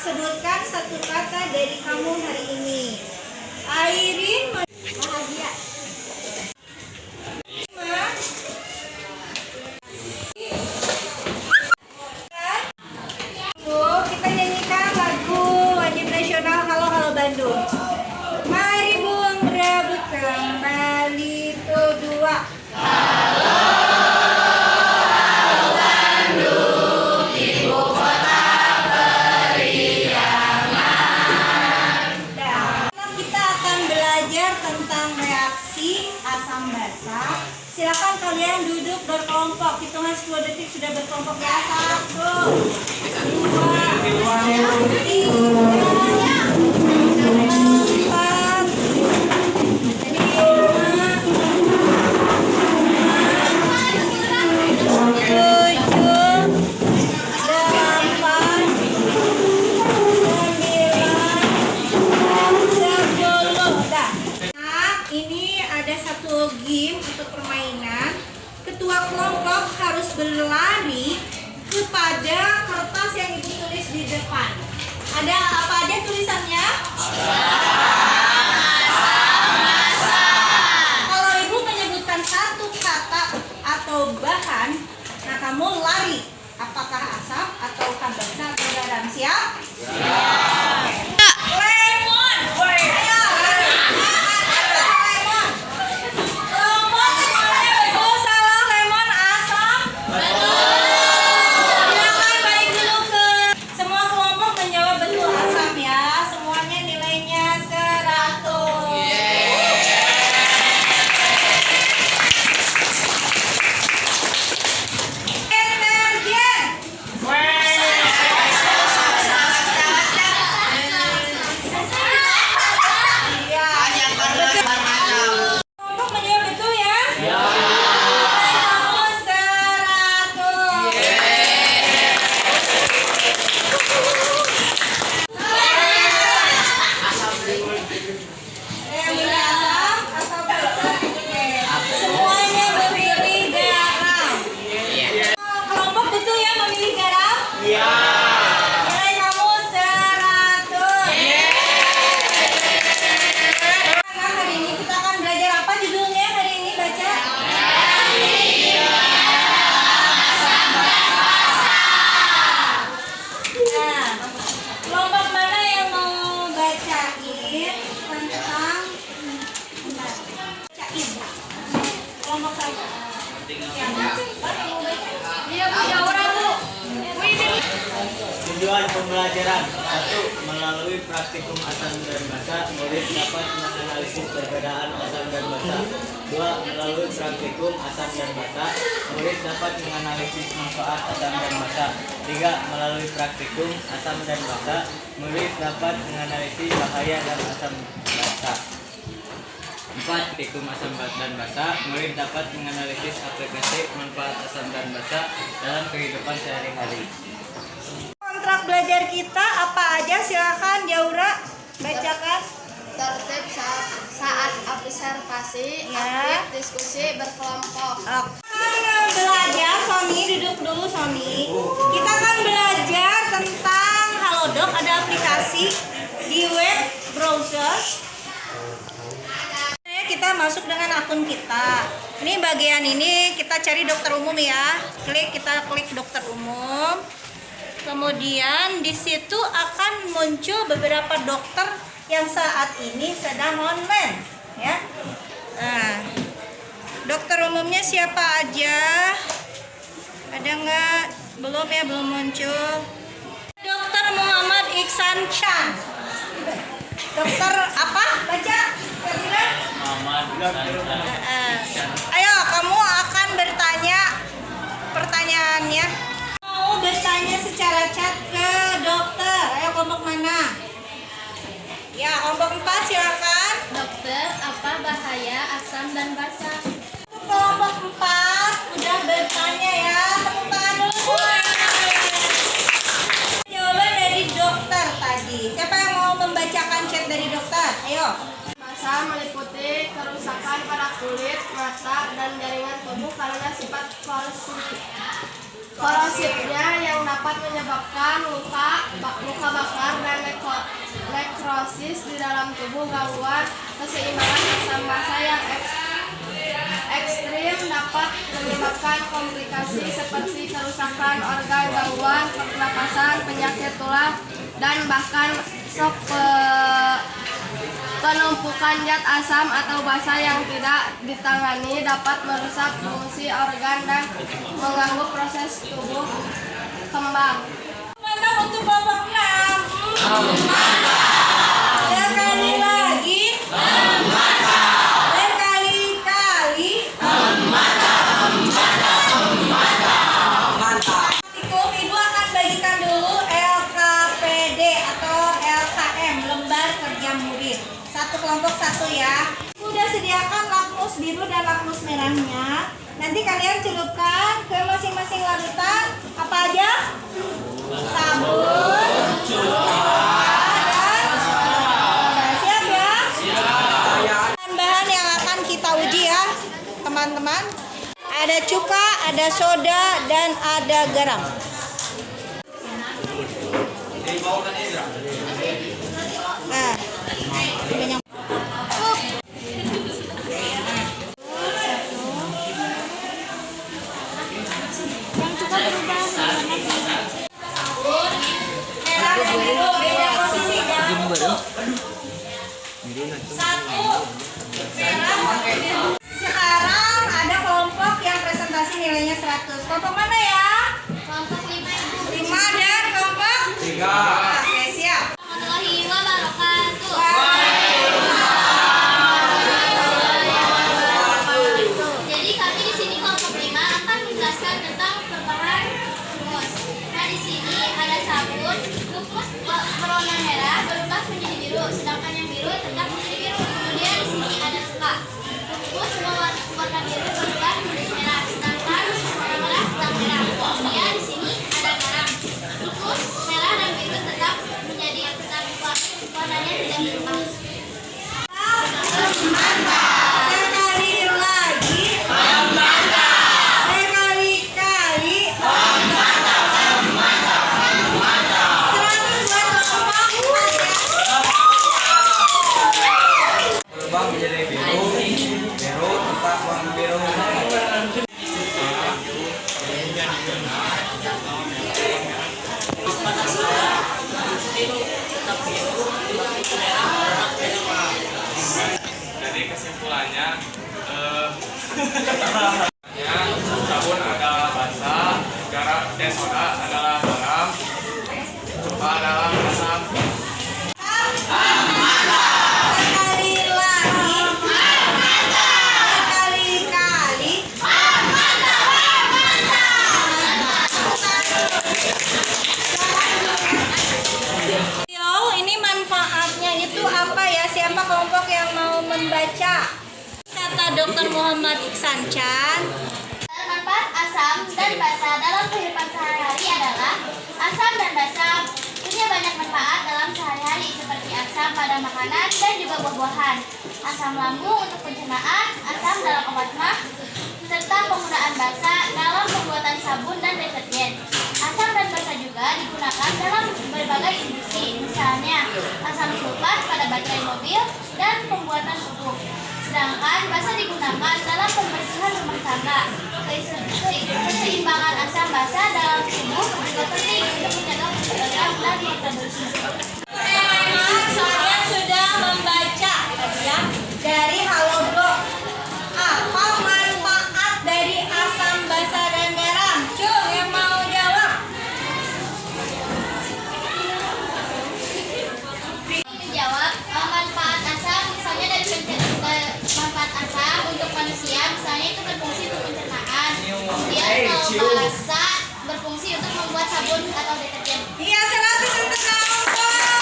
sebutkan satu kata dari kamu hari ini. Airin bahagia. Kita nyanyikan lagu wajib nasional Halo Halo Bandung. Mari buang rambut kembali tuh dua. Tentang reaksi asam basa. Silakan kalian duduk berkelompok. Hitungan 10 detik sudah berkelompok ya. 1, 2, 3, 4, 5, 6, 7, 8, 9, 10. Ini ada satu game untuk permainan. Ketua kelompok harus berlari kepada kertas yang ibu tulis di depan. Ada apa aja tulisannya? Kalau ibu menyebutkan satu kata atau bahan, nah kamu lari. Apakah asam atau basa atau garam? Siap? Tujuan pembelajaran 1. Melalui praktikum asam dan basa, murid dapat menganalisis perbedaan asam dan basa. 2. Melalui praktikum asam dan basa, murid dapat menganalisis manfaat asam dan basa. 3. Melalui praktikum asam dan basa, murid dapat menganalisis bahaya dan asam basa. 4. Praktikum asam dan basa, murid dapat menganalisis aplikasi manfaat asam dan basa dalam kehidupan sehari-hari. Kontrak belajar kita apa aja? Silakan Jaura bacakan. Tertib saat observasi, aktif diskusi berkelompok. Belajar, Sony duduk dulu Sony. Kita akan belajar tentang Halodoc, ada aplikasi di web browser. Kita masuk dengan akun kita. Ini bagian ini kita cari dokter umum ya. Kita klik dokter umum. Kemudian di situ akan muncul beberapa dokter yang saat ini sedang online, ya. Nah, dokter umumnya siapa aja? Ada nggak? Belum ya, belum muncul. Dokter Muhammad Iksan Chan. Dokter apa? Baca. Ayo, kamu akan bertanya pertanyaannya. Mau bertanya secara chat ke dokter. Ayo kelompok mana? Ya, kelompok 4 silakan. Dokter, apa bahaya asam dan basa? Kelompok 4 udah bertanya ya. Tepuk tangan dulu. Jawaban dari dokter tadi. Siapa yang mau membacakan chat dari dokter? Ayo. Basa meliputi kerusakan pada kulit, mata, dan jaringan tubuh karena sifat korosifnya yang dapat menyebabkan menyebabkan luka bakar, dan nekrosis di dalam tubuh. Gangguan keseimbangan asam basa yang ekstrim dapat menyebabkan komplikasi seperti kerusakan organ, gangguan pernapasan, penyakit tulang, dan bahkan penumpukan zat asam atau basa yang tidak ditangani dapat merusak fungsi organ dan mengganggu proses tubuh kembang. Mantap untuk kelompok 6. Sekali lagi. Berkali-kali. Praktikum, Ibu akan bagikan dulu LKPD atau LKM, lembar kerja murid. Satu kelompok satu ya. Sudah sediakan lakmus biru dan lakmus merahnya. Nanti kalian celupkan ke masing-masing larutan. Apa aja? Sabun, dan siap ya? Bahan-bahan yang akan kita uji ya, teman-teman. Ada cuka, ada soda, dan ada garam. Nah, banyak. Yang cuka berubah merah dan biru, beda posisi, jangan tutup. Satu merah. Sekarang ada kelompok yang presentasi nilainya 100. Kelompok mana ya? Kelompok 5 Ibu. 5 dan kelompok 3. Oke, siap. Warahmatullahi wabarakatuh. Jadi kami di sini kelompok 5 akan menjelaskan tentang berbahan rumus. Nah, di sini ada sabun, rumus berwarna merah berubah menjadi biru, sedangkan yang biru tetap menjadi biru. Kemudian di sini ada cuka. Rumus warna biru berubah menjadi merah, sedangkan warna merah tetap merah. Kemudian di sini ada garam. Rumus merah dan biru tetap warnanya tidak berubah. Sekali lagi. Berkali-kali. 100 buat kelompok 4 ya. Berubah menjadi biru, biru tetap warna biru. Jadi kesimpulannya, sabun adalah basa, soda adalah garam, cuka adalah asam. Sekali lagi. Berkali-kali. Yo, ini manfaatnya itu apa ya? Siapa kelompok yang mau membaca? Kata Dr. Muhammad Iksan Chan. Manfaat asam dan basa dalam kehidupan sehari-hari adalah asam dan basa punya banyak manfaat dalam sehari-hari seperti asam pada makanan dan juga buah-buahan, asam lambung untuk pencernaan, asam dalam obat mah, serta penggunaan basa dalam pembuatan sabun dan deterjen. Asam dan basa juga digunakan dalam berbagai industri, misalnya asam sulfat pada baterai mobil dan pembuatan pupuk. Sedangkan basa digunakan dalam pembersihan rumah tangga. Keseimbangan asam basa dalam tubuh juga penting untuk menjaga keseimbangan dan reproduksi. Teman-teman, saya sudah membaca tadi ya dari Halodoc. Apa manfaat dari asam basa dan garam? Cung, yang mau jawab? Menjawab manfaat asam misalnya dari manfaat asam untuk manusia misalnya itu berfungsi untuk pencernaan. Kemudian kalau basa berfungsi untuk membuat sabun atau deterjen. Iya, 100 untuk kelompok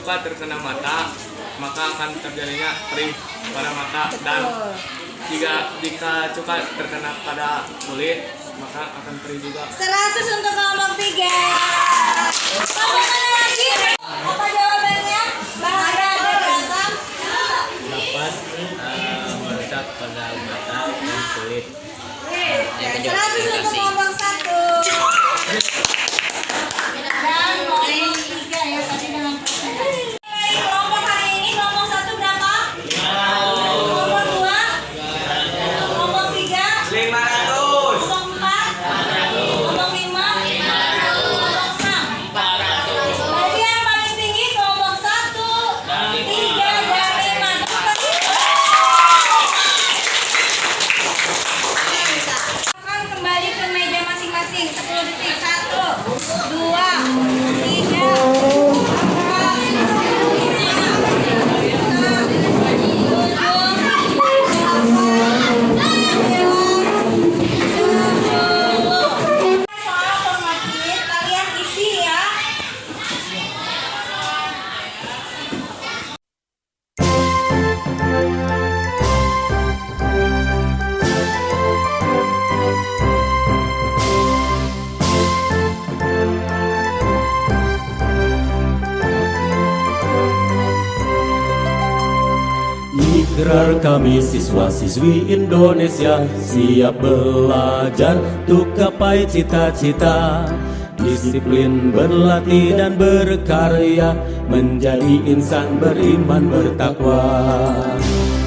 cuka terkena mata, maka akan terjadinya perih pada mata. Dan jika cuka terkena pada kulit, maka akan perih juga. 100 untuk kelompok 3. Kelompok mana lagi? Apa jawabannya? Bahaya dari asam. Dapat merusak pada mata dan kulit. 100 untuk kelompok 1. Dan kelompok 3 ya tadi dengan persen. Kelompok hari ini kelompok 1 berapa? Kelompok 2? Kelompok 3? 500. Kelompok 4? Kelompok 5? Kelompok 6? Berarti yang paling tinggi kelompok 1, 3, dan 5. Akan kembali ke meja masing-masing 10 detik. 1, 2, 3, 4, soal formatif kalian isi ya. Ikrar kami siswa-siswi Indonesia siap belajar untuk gapai cita-cita. Disiplin berlatih dan berkarya menjadi insan beriman bertakwa.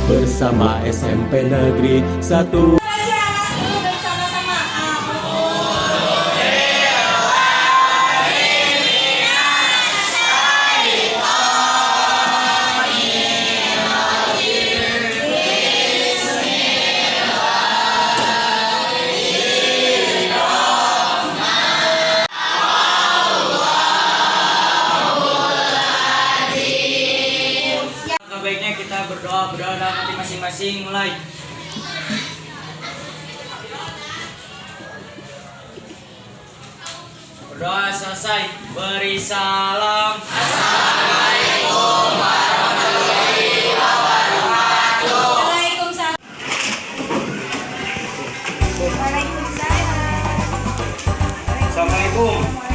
Bersama SMP Negeri 1 Baca anak dulu bersama-sama. Sebaiknya kita berdoa dalam hati masing-masing. Mulai. Berdoa selesai. Beri salam. Waalaikumsalam. Waalaikumsalam. Assalamualaikum.